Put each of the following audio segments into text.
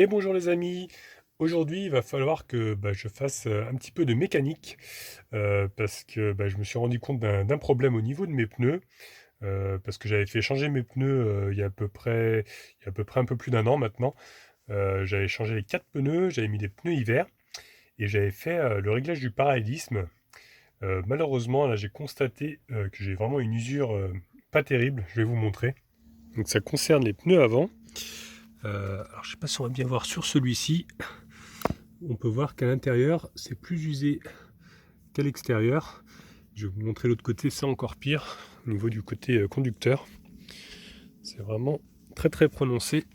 Et bonjour les amis, aujourd'hui il va falloir que je fasse un petit peu de mécanique parce que je me suis rendu compte d'un problème au niveau de mes pneus parce que j'avais fait changer mes pneus il y a à peu près un peu plus d'un an maintenant. J'avais changé les 4 pneus, j'avais mis des pneus hiver et j'avais fait le réglage du parallélisme. Malheureusement là j'ai constaté que j'ai vraiment une usure pas terrible, je vais vous montrer. Donc ça concerne les pneus avant. Alors je sais pas si on va bien voir sur celui-ci. On peut voir qu'à l'intérieur, c'est plus usé qu'à l'extérieur. Je vais vous montrer l'autre côté, c'est encore pire, au niveau du côté conducteur. C'est vraiment très très prononcé.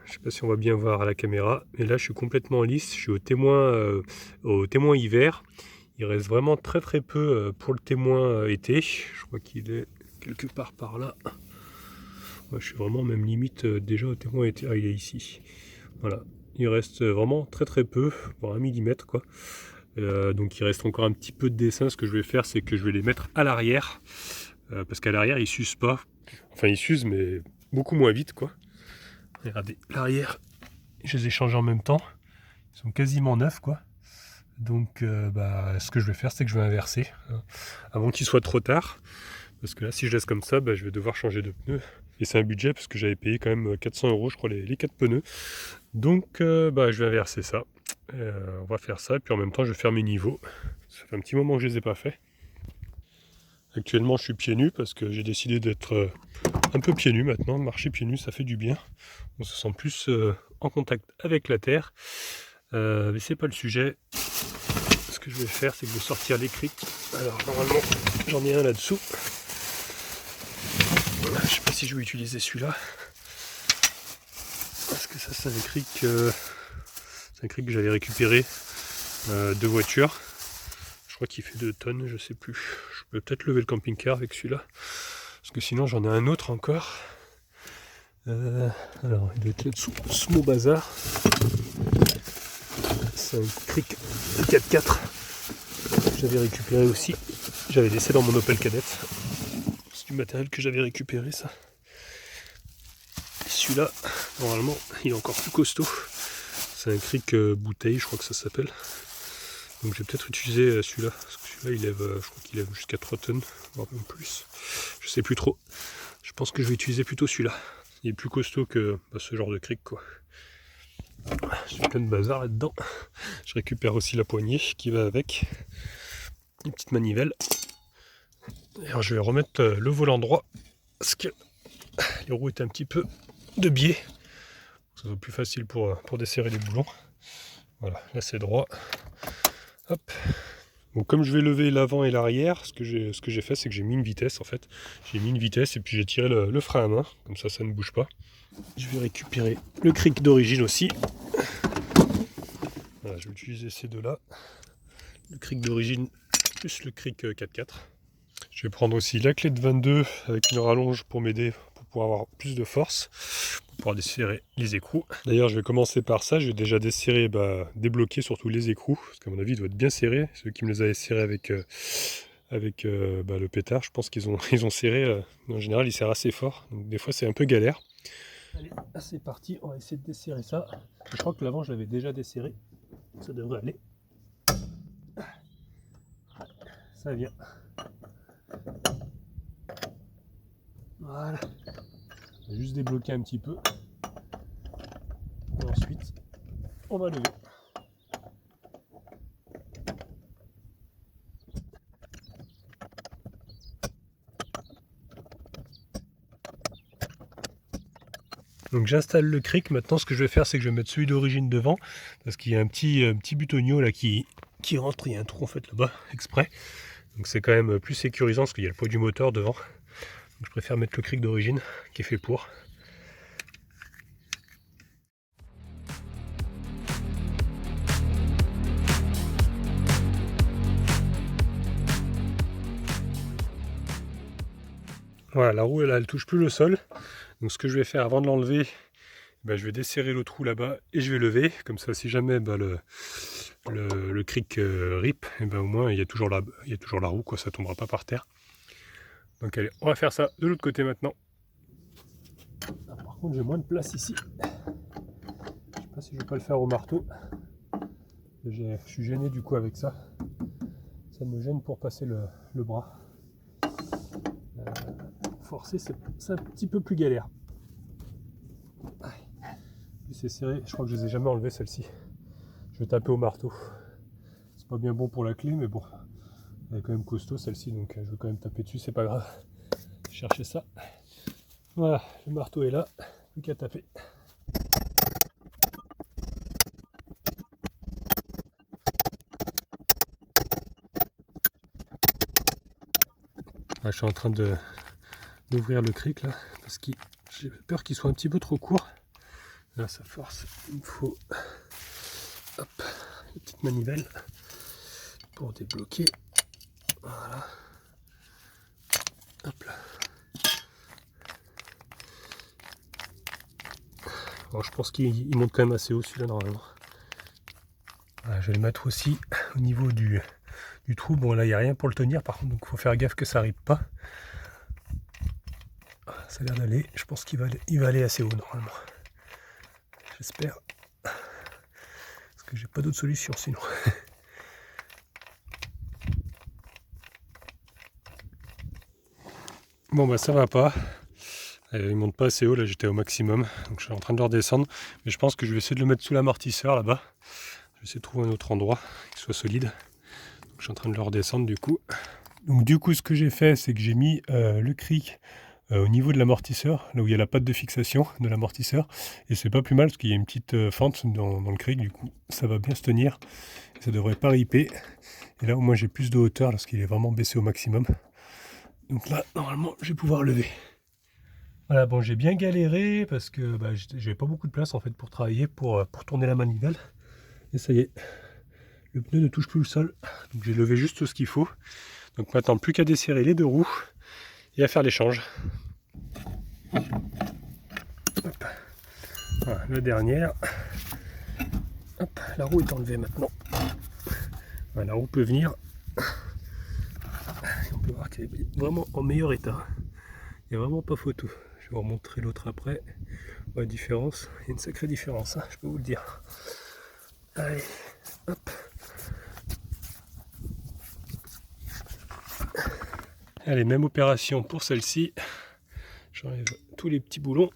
Je sais pas si on va bien voir à la caméra, mais là je suis complètement lisse, je suis au témoin hiver. Il reste vraiment très très peu pour le témoin été. Je crois qu'il est quelque part par là. Moi, je suis vraiment même limite déjà au témoin été. Ah, il est ici. Voilà. Il reste vraiment très très peu, pour 1 mm quoi. Donc il reste encore un petit peu de dessin. Ce que je vais faire, c'est que je vais les mettre à l'arrière. Parce qu'à l'arrière, ils s'usent pas. Enfin, ils s'usent, mais beaucoup moins vite quoi. Regardez, l'arrière, je les ai changés en même temps. Ils sont quasiment neufs quoi. Donc ce que je vais faire, c'est que je vais inverser. Hein, avant qu'il soit trop tard. Parce que là, si je laisse comme ça, je vais devoir changer de pneus. Et c'est un budget parce que j'avais payé quand même 400 € je crois les 4 pneus. Donc je vais inverser ça. On va faire ça et puis en même temps je vais faire mes niveaux. Ça fait un petit moment que je les ai pas fait. Actuellement je suis pieds nus parce que j'ai décidé d'être un peu pieds nus maintenant. Marcher pieds nus ça fait du bien. On se sent plus en contact avec la terre. Mais c'est pas le sujet. Ce que je vais faire c'est que je vais sortir les crics. Alors normalement j'en ai un là-dessous. Je sais pas si je vais utiliser celui-là. Parce que ça c'est un cric. C'est un cric que j'avais récupéré de voiture. Je crois qu'il fait 2 tonnes, je sais plus. Je peux peut-être lever le camping-car avec celui-là. Parce que sinon j'en ai un autre encore. Alors il doit être là-dessous. Ce mot bazar. C'est un cric de 4x4. J'avais récupéré aussi. J'avais laissé dans mon Opel Kadett. C'est du matériel que j'avais récupéré ça. Celui-là, normalement, il est encore plus costaud. C'est un cric bouteille, je crois que ça s'appelle. Donc je vais peut-être utiliser celui-là. Parce que celui-là, il lève, je crois qu'il lève jusqu'à 3 tonnes, voire même plus. Je sais plus trop. Je pense que je vais utiliser plutôt celui-là. Il est plus costaud que ce genre de cric, quoi. J'ai plein de bazar là-dedans. Je récupère aussi la poignée qui va avec. Une petite manivelle. Et alors je vais remettre le volant droit. Parce que les roues étaient un petit peu de biais. Pour que ce soit plus facile pour desserrer les boulons. Voilà, là c'est droit. Hop. Donc comme je vais lever l'avant et l'arrière, ce que j'ai fait, c'est que j'ai mis une vitesse en fait. J'ai mis une vitesse et puis j'ai tiré le frein à main, comme ça ne bouge pas. Je vais récupérer le cric d'origine aussi. Voilà, je vais utiliser ces deux-là. Le cric d'origine plus le cric 4x4. Je vais prendre aussi la clé de 22 avec une rallonge pour m'aider, pour pouvoir avoir plus de force, pour pouvoir desserrer les écrous. D'ailleurs, je vais commencer par ça. Je vais déjà desserrer, débloquer surtout les écrous, parce qu'à mon avis, ils doivent être bien serrés. Ceux qui me les avaient serrés avec le pétard, je pense qu'ils ont, ils ont serré. En général, ils serrent assez fort. Donc, des fois, c'est un peu galère. Allez, c'est parti. On va essayer de desserrer ça. Je crois que l'avant, je l'avais déjà desserré. Ça devrait aller. Ça vient. Voilà. On va juste débloquer un petit peu. Et ensuite, on va lever. Donc j'installe le cric. Maintenant, ce que je vais faire, c'est que je vais mettre celui d'origine devant. Parce qu'il y a un petit butonio là qui rentre. Il y a un trou en fait là-bas, exprès. Donc c'est quand même plus sécurisant parce qu'il y a le poids du moteur devant. Donc, je préfère mettre le cric d'origine qui est fait pour. Voilà, la roue elle touche plus le sol. Donc ce que je vais faire avant de l'enlever, je vais desserrer le trou là-bas et je vais lever. Comme ça, si jamais le cric rip, au moins il y a toujours la roue, quoi, ça tombera pas par terre. Donc allez, on va faire ça de l'autre côté maintenant. Ah, par contre, j'ai moins de place ici. sais pas si je vais pas le faire au marteau. Je suis gêné du coup avec ça. Ça me gêne pour passer le bras. Forcer, c'est un petit peu plus galère. C'est serré, je crois que je les ai jamais enlevées celles-ci. Je vais taper au marteau. C'est pas bien bon pour la clé, mais bon. Elle est quand même costaud celle-ci, donc je vais quand même taper dessus, c'est pas grave. Chercher ça. Voilà, le marteau est là, plus qu'à taper. Là, je suis en train d'ouvrir le cric là, parce que j'ai peur qu'il soit un petit peu trop court. Là, ça force. Il me faut hop, une petite manivelle pour débloquer. Voilà. Hop là. Bon, je pense qu'il monte quand même assez haut celui-là normalement. Voilà, je vais le mettre aussi au niveau du trou. Bon là il n'y a rien pour le tenir par contre, donc il faut faire gaffe que ça n'arrive pas. Ça a l'air d'aller. Je pense qu'il va aller assez haut normalement. J'espère. Parce que j'ai pas d'autre solution sinon. Bon bah ça va pas. Il monte pas assez haut, là j'étais au maximum. Donc je suis en train de le redescendre. Mais je pense que je vais essayer de le mettre sous l'amortisseur là-bas. Je vais essayer de trouver un autre endroit qui soit solide. Donc, je suis en train de le redescendre du coup. Donc du coup ce que j'ai fait c'est que j'ai mis le cric au niveau de l'amortisseur, là où il y a la patte de fixation de l'amortisseur. Et c'est pas plus mal parce qu'il y a une petite fente dans le cric, du coup ça va bien se tenir. Et ça devrait pas riper. Et là au moins j'ai plus de hauteur parce qu'il est vraiment baissé au maximum. Donc là normalement je vais pouvoir lever. Voilà, bon j'ai bien galéré parce que j'avais pas beaucoup de place en fait pour travailler, pour tourner la manivelle. Et ça y est, le pneu ne touche plus le sol. Donc j'ai levé juste ce qu'il faut. Donc maintenant plus qu'à desserrer les deux roues et à faire l'échange. Voilà, la dernière. Hop, la roue est enlevée maintenant. Voilà, la roue peut venir. On peut voir qu'elle est vraiment en meilleur état. Il n'y a vraiment pas photo. Je vais vous remontrer l'autre après. La différence, il y a une sacrée différence, hein, je peux vous le dire. Allez, hop. Allez, même opération pour celle-ci. J'enlève tous les petits boulons.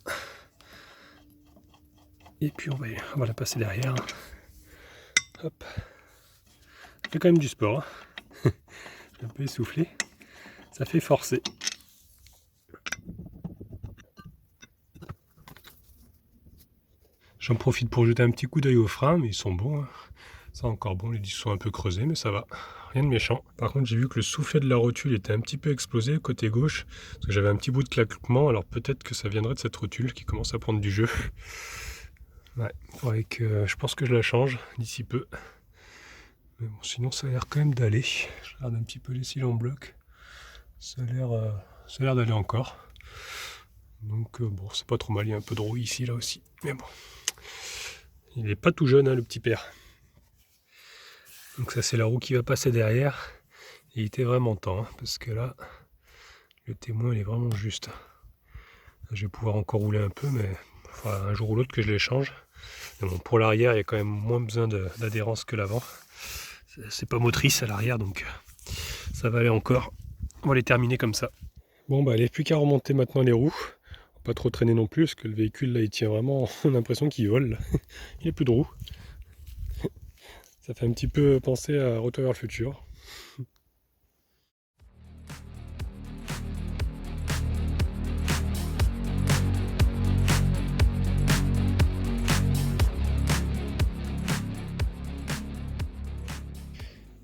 Et puis on va la passer derrière. Hop. Ça fait quand même du sport. Hein. Je suis un peu essoufflé. Ça fait forcer. J'en profite pour jeter un petit coup d'œil aux freins, mais ils sont bons. Hein. Ça encore bon, les disques sont un peu creusés, mais ça va. Rien de méchant. Par contre, j'ai vu que le soufflet de la rotule était un petit peu explosé côté gauche, parce que j'avais un petit bout de claquement, alors peut-être que ça viendrait de cette rotule qui commence à prendre du jeu. Ouais, faudrait que je pense que je la change d'ici peu. Mais bon, sinon ça a l'air quand même d'aller. Je regarde un petit peu les cils en bloc. Ça a l'air d'aller encore. Donc bon, c'est pas trop mal, il y a un peu de rouille ici, là aussi. Mais bon, il n'est pas tout jeune, hein, le petit père. Donc ça c'est la roue qui va passer derrière. Et il était vraiment temps, hein, parce que là, le témoin il est vraiment juste. Je vais pouvoir encore rouler un peu, mais il faudra un jour ou l'autre que je les change. Mais bon, pour l'arrière, il y a quand même moins besoin d'adhérence que l'avant. C'est pas motrice à l'arrière, donc ça va aller encore. On va les terminer comme ça. Bon bah allez, plus qu'à remonter maintenant les roues. Pas trop traîner non plus, parce que le véhicule là il tient vraiment, on a l'impression qu'il vole. Il n'y a plus de roues. Ça fait un petit peu penser à Retour vers le futur.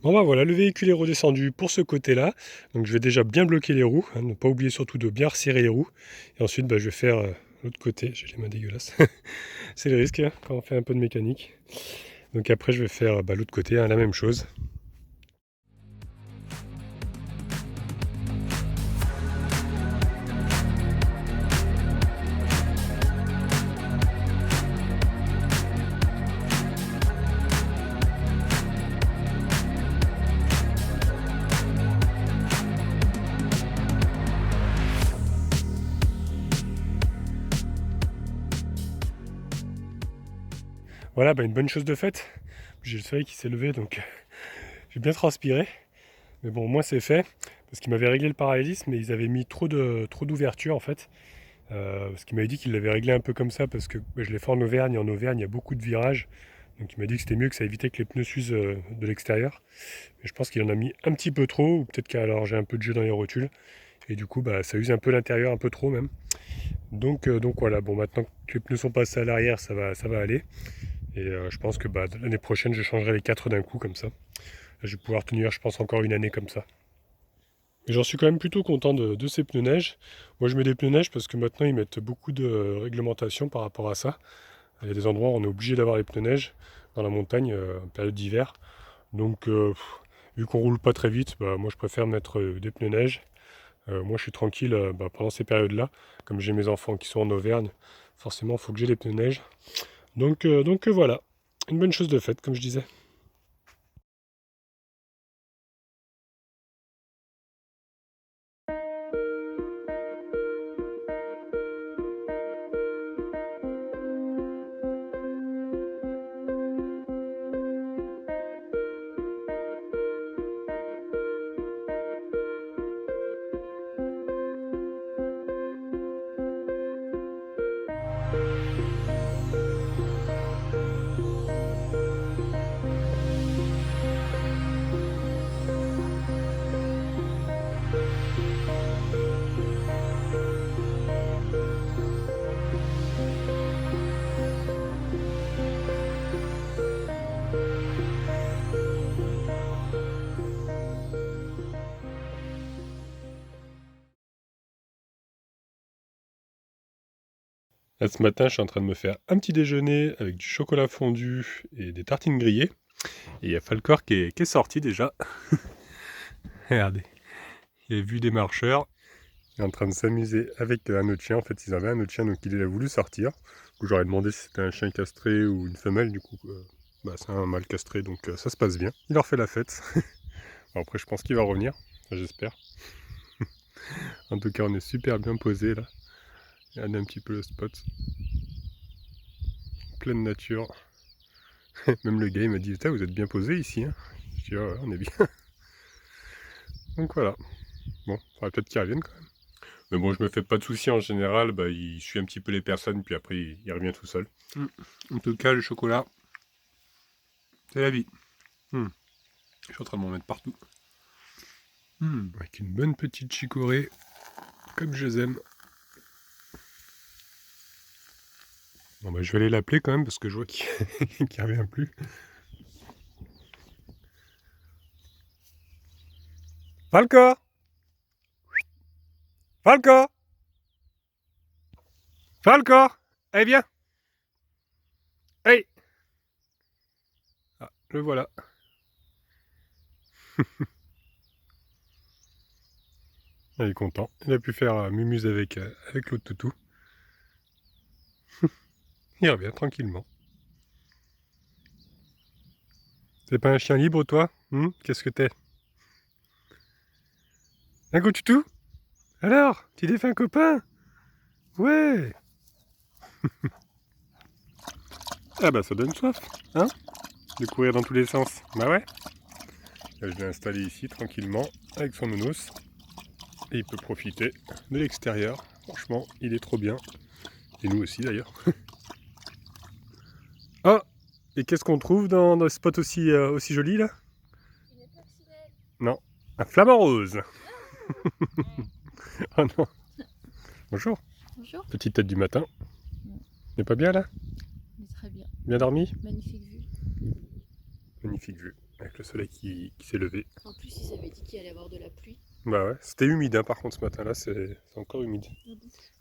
Bon bah voilà, le véhicule est redescendu pour ce côté-là. Donc je vais déjà bien bloquer les roues, hein, ne pas oublier surtout de bien resserrer les roues. Et ensuite je vais faire l'autre côté, j'ai les mains dégueulasses. C'est le risque hein, quand on fait un peu de mécanique. Donc après je vais faire l'autre côté, hein, la même chose. Voilà, une bonne chose de faite. J'ai le soleil qui s'est levé, donc j'ai bien transpiré. Mais bon, au moins c'est fait. Parce qu'ils m'avaient réglé le parallélisme, mais ils avaient mis trop d'ouverture en fait. Parce qu'il m'avait dit qu'il l'avait réglé un peu comme ça, parce que je l'ai fait en Auvergne, et en Auvergne il y a beaucoup de virages. Donc il m'a dit que c'était mieux, que ça évitait que les pneus s'usent de l'extérieur. Mais je pense qu'il en a mis un petit peu trop, ou peut-être qu'alors j'ai un peu de jeu dans les rotules. Et du coup, ça use un peu l'intérieur, un peu trop même. Donc voilà, bon, maintenant que les pneus sont passés à l'arrière, ça va aller. Et je pense que l'année prochaine, je changerai les 4 d'un coup, comme ça. Je vais pouvoir tenir, je pense, encore une année comme ça. Mais j'en suis quand même plutôt content de ces pneus neige. Moi, je mets des pneus neige parce que maintenant, ils mettent beaucoup de réglementation par rapport à ça. Il y a des endroits où on est obligé d'avoir les pneus neige dans la montagne en période d'hiver. Donc, vu qu'on roule pas très vite, moi, je préfère mettre des pneus neige. Moi, je suis tranquille pendant ces périodes-là. Comme j'ai mes enfants qui sont en Auvergne, forcément, il faut que j'ai les pneus neige. Donc voilà, une bonne chose de faite, comme je disais. Là, ce matin, je suis en train de me faire un petit déjeuner avec du chocolat fondu et des tartines grillées. Et il y a Falcor qui est sorti déjà. Regardez, il a vu des marcheurs. Il est en train de s'amuser avec un autre chien. En fait, ils avaient un autre chien, donc il a voulu sortir. Du coup, j'aurais demandé si c'était un chien castré ou une femelle. Du coup, c'est un mâle castré, donc ça se passe bien. Il leur fait la fête. Bon, après, je pense qu'il va revenir. Enfin, j'espère. En tout cas, on est super bien posé là. Regardez un petit peu le spot. Pleine nature. Même le gars, il m'a dit, putain, vous êtes bien posé ici. Hein. Je dis, ouais, on est bien. Donc voilà. Bon, il faudra peut-être qu'il revienne quand même. Mais bon, je me fais pas de soucis en général. Il suit un petit peu les personnes, puis après, il revient tout seul. En tout cas, le chocolat, c'est la vie. Je suis en train de m'en mettre partout. Avec une bonne petite chicorée, comme je les aime. Bon, je vais aller l'appeler quand même, parce que je vois qu'il ne revient plus. Falco! Falco! Falco! Eh bien! Hey! Ah, le voilà. Il est content. Il a pu faire mumuse avec l'autre toutou. Il revient tranquillement. T'es pas un chien libre, toi? Qu'est-ce que t'es? Un gros toutou? Alors, tu t'es fait un copain? Ouais! Ah ça donne soif, hein? De courir dans tous les sens. Bah ouais. Là, je l'ai installé ici tranquillement avec son nounours. Et il peut profiter de l'extérieur. Franchement, il est trop bien. Et nous aussi d'ailleurs. Oh! Et qu'est-ce qu'on trouve dans ce spot aussi joli là? Une coccinelle. Non, un flamant rose. Oh non. Bonjour. Bonjour. Petite tête du matin. N'est pas bien là? Mais très bien. Bien dormi? Magnifique vue. Magnifique vue. Avec le soleil qui s'est levé. En plus, ils avaient dit qu'il allait y avoir de la pluie. Bah ouais, c'était humide par contre ce matin là, c'est encore humide.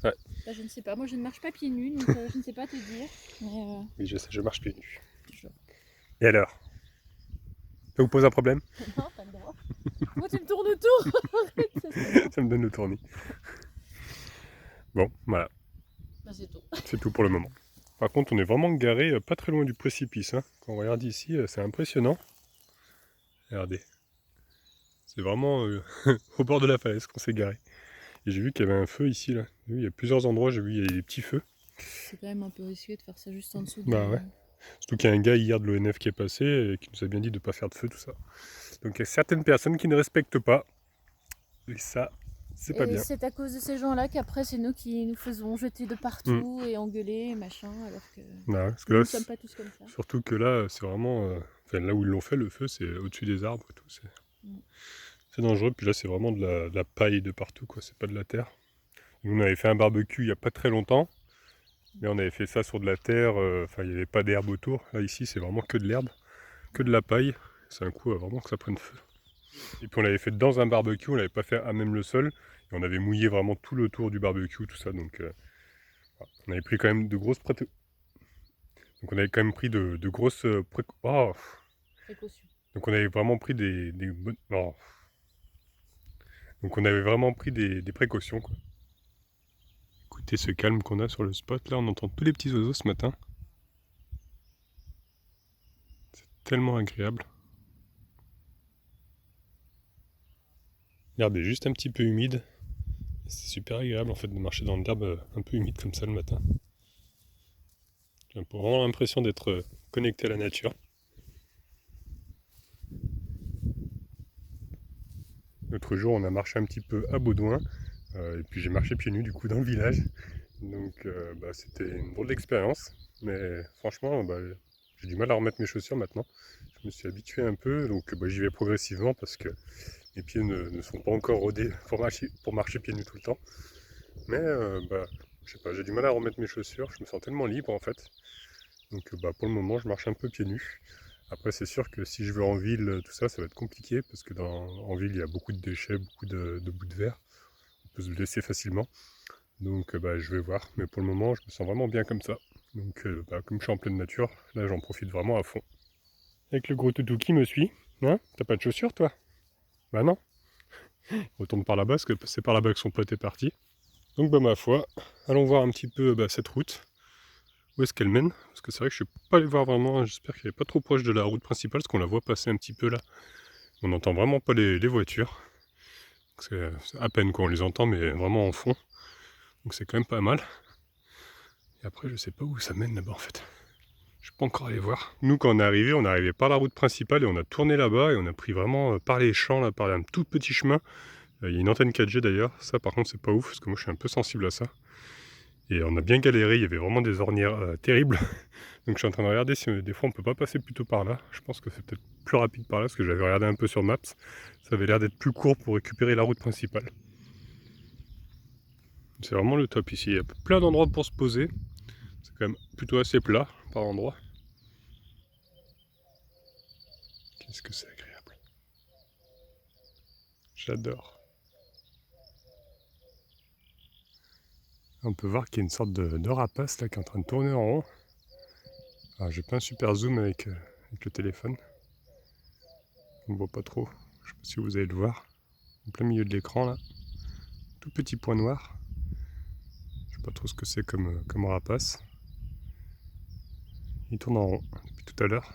Ouais. Je ne sais pas, moi je ne marche pas pieds nus, donc je ne sais pas te dire. Mais Oui, je sais, je marche pieds nus. toujours. Et alors? Ça vous pose un problème? Non, pas le droit. Moi tu me tournes autour. Ça me donne le tournis. Bon, voilà. C'est tout. C'est tout pour le moment. Par contre, on est vraiment garé pas très loin du précipice. Hein. Quand on regarde ici, c'est impressionnant. Regardez. C'est vraiment au bord de la falaise qu'on s'est garé. Et j'ai vu qu'il y avait un feu ici. Là. Il y a plusieurs endroits, j'ai vu il y a des petits feux. C'est quand même un peu risqué de faire ça juste en dessous. Bah ouais. Surtout qu'il y a un gars hier de l'ONF qui est passé et qui nous a bien dit de ne pas faire de feu, tout ça. Donc il y a certaines personnes qui ne respectent pas. Et ça, c'est pas Et bien. c'est à cause de ces gens-là qu'après, c'est nous qui nous faisons jeter de Mm. partout et engueuler et machin, alors que Ouais, parce que nous là, ne sommes pas tous comme ça. surtout que là, c'est vraiment. Enfin, là où ils l'ont fait, le feu, c'est au-dessus des arbres et tout. Mm. C'est dangereux. Puis là, c'est vraiment de la paille de partout, quoi. C'est pas de la terre. Nous, on avait fait un barbecue il y a pas très longtemps. Mais on avait fait ça sur de la terre. Enfin, il n'y avait pas d'herbe autour. Là, ici, c'est vraiment que de l'herbe, que de la paille. C'est un coup vraiment que ça prenne feu. Et puis on l'avait fait dans un barbecue, on l'avait pas fait à même le sol. Et on avait mouillé vraiment tout le tour du barbecue, tout ça. Donc voilà. On avait pris quand même de grosses Donc on avait quand même pris de grosses oh. Précaution. Donc on avait vraiment pris des bonnes. Oh. Donc on avait vraiment pris des précautions, quoi. Écoutez ce calme qu'on a sur le spot. Là, on entend tous les petits oiseaux ce matin. C'est tellement agréable. L'herbe est juste un petit peu humide. C'est super agréable en fait de marcher dans l'herbe un peu humide comme ça le matin. J'ai vraiment l'impression d'être connecté à la nature. L'autre jour, on a marché un petit peu à Baudouin, et puis j'ai marché pieds nus du coup dans le village. Donc c'était une drôle d'expérience, mais franchement, j'ai du mal à remettre mes chaussures maintenant. Je me suis habitué un peu, donc j'y vais progressivement parce que mes pieds ne sont pas encore rodés pour marcher pieds nus tout le temps. Mais je sais pas, j'ai du mal à remettre mes chaussures, je me sens tellement libre en fait. Donc pour le moment, je marche un peu pieds nus. Après, c'est sûr que si je vais en ville, tout ça, ça va être compliqué parce que en ville, il y a beaucoup de déchets, beaucoup de bouts de verre. On peut se blesser facilement. Donc, je vais voir. Mais pour le moment, je me sens vraiment bien comme ça. Donc, comme je suis en pleine nature, là, j'en profite vraiment à fond. Avec le gros toutou qui me suit. Hein? T'as pas de chaussures, toi? Bah non. Retourne par là-bas parce que c'est par là-bas que son pote est parti. Donc, ma foi, allons voir un petit peu cette route. Où est-ce qu'elle mène? Parce que c'est vrai que je suis pas allé voir vraiment. J'espère qu'elle est pas trop proche de la route principale parce qu'on la voit passer un petit peu là. On n'entend vraiment pas les voitures. C'est à peine qu'on les entend, mais vraiment en fond. Donc c'est quand même pas mal. Et après, je sais pas où ça mène là-bas en fait. Je suis pas encore allé voir. Nous, quand on est arrivé par la route principale et on a tourné là-bas et on a pris vraiment par les champs, là, par un tout petit chemin. Il y a une antenne 4G d'ailleurs. Ça, par contre, c'est pas ouf parce que moi, je suis un peu sensible à ça. Et on a bien galéré. Il y avait vraiment des ornières terribles. Donc je suis en train de regarder si des fois on peut pas passer plutôt par là. Je pense que c'est peut-être plus rapide par là parce que j'avais regardé un peu sur Maps. Ça avait l'air d'être plus court pour récupérer la route principale. C'est vraiment le top ici. Il y a plein d'endroits pour se poser. C'est quand même plutôt assez plat par endroit. Qu'est-ce que c'est agréable. J'adore. On peut voir qu'il y a une sorte de rapace là qui est en train de tourner en rond. Alors j'ai pas un super zoom avec le téléphone. On ne voit pas trop. Je sais pas si vous allez le voir. En plein milieu de l'écran là. Tout petit point noir. Je sais pas trop ce que c'est comme rapace. Il tourne en rond depuis tout à l'heure.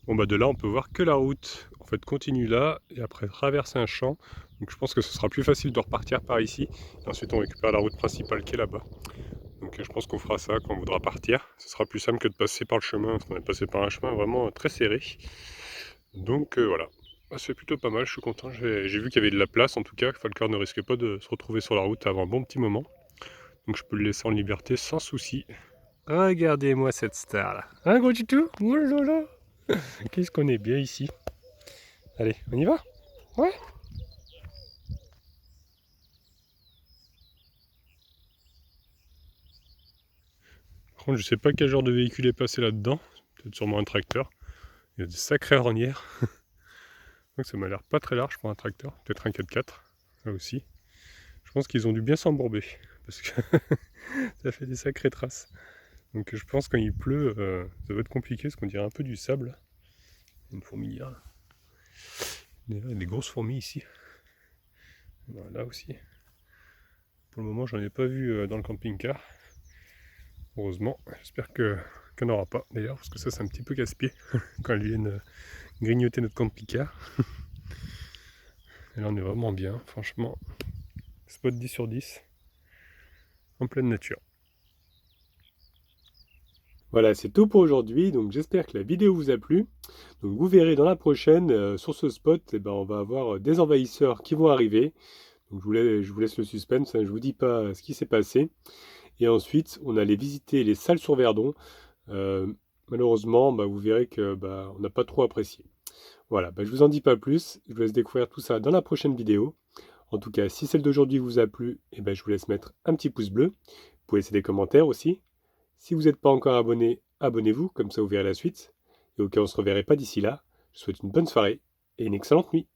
Bon de là on peut voir que la route en fait continue là et après traverse un champ. Donc je pense que ce sera plus facile de repartir par ici. Et ensuite on récupère la route principale qui est là-bas. Donc je pense qu'on fera ça quand on voudra partir. Ce sera plus simple que de passer par le chemin, parce qu'on est passé par un chemin vraiment très serré. Donc voilà. C'est plutôt pas mal, je suis content. J'ai vu qu'il y avait de la place en tout cas. Falcor ne risque pas de se retrouver sur la route avant un bon petit moment. Donc je peux le laisser en liberté sans souci. Regardez-moi cette star là. Hein gros tutou? Oh là là. Qu'est-ce qu'on est bien ici. Allez, on y va? Ouais. Par contre, je sais pas quel genre de véhicule est passé là-dedans. Peut-être sûrement un tracteur. Il y a des sacrées ornières. Donc ça m'a l'air pas très large pour un tracteur. Peut-être un 4x4, là aussi. Je pense qu'ils ont dû bien s'embourber. Parce que ça fait des sacrées traces. Donc je pense quand il pleut, ça va être compliqué parce qu'on dirait un peu du sable. Il y a une fourmilière là. Il y a des grosses fourmis ici. Là aussi. Pour le moment, j'en ai pas vu dans le camping-car. Heureusement. J'espère que qu'il n'y en aura pas d'ailleurs, parce que ça c'est un petit peu casse-pied quand ils viennent grignoter notre camping-car. Et là on est vraiment bien, franchement. Spot 10 sur 10, en pleine nature. Voilà, c'est tout pour aujourd'hui, donc j'espère que la vidéo vous a plu. Donc vous verrez dans la prochaine, sur ce spot, eh ben, on va avoir des envahisseurs qui vont arriver. Donc je vous laisse le suspense, hein, je vous dis pas ce qui s'est passé. Et ensuite, on allait visiter les salles sur Verdon. Euh, Malheureusement, bah, vous verrez que bah, on n'a pas trop apprécié. Voilà, bah, je vous en dis pas plus, je vous laisse découvrir tout ça dans la prochaine vidéo. En tout cas, si celle d'aujourd'hui vous a plu, eh ben, je vous laisse mettre un petit pouce bleu. Vous pouvez laisser des commentaires aussi. Si vous n'êtes pas encore abonné, abonnez-vous, comme ça vous verrez la suite. Et au cas où on ne se reverrait pas d'ici là, je vous souhaite une bonne soirée et une excellente nuit.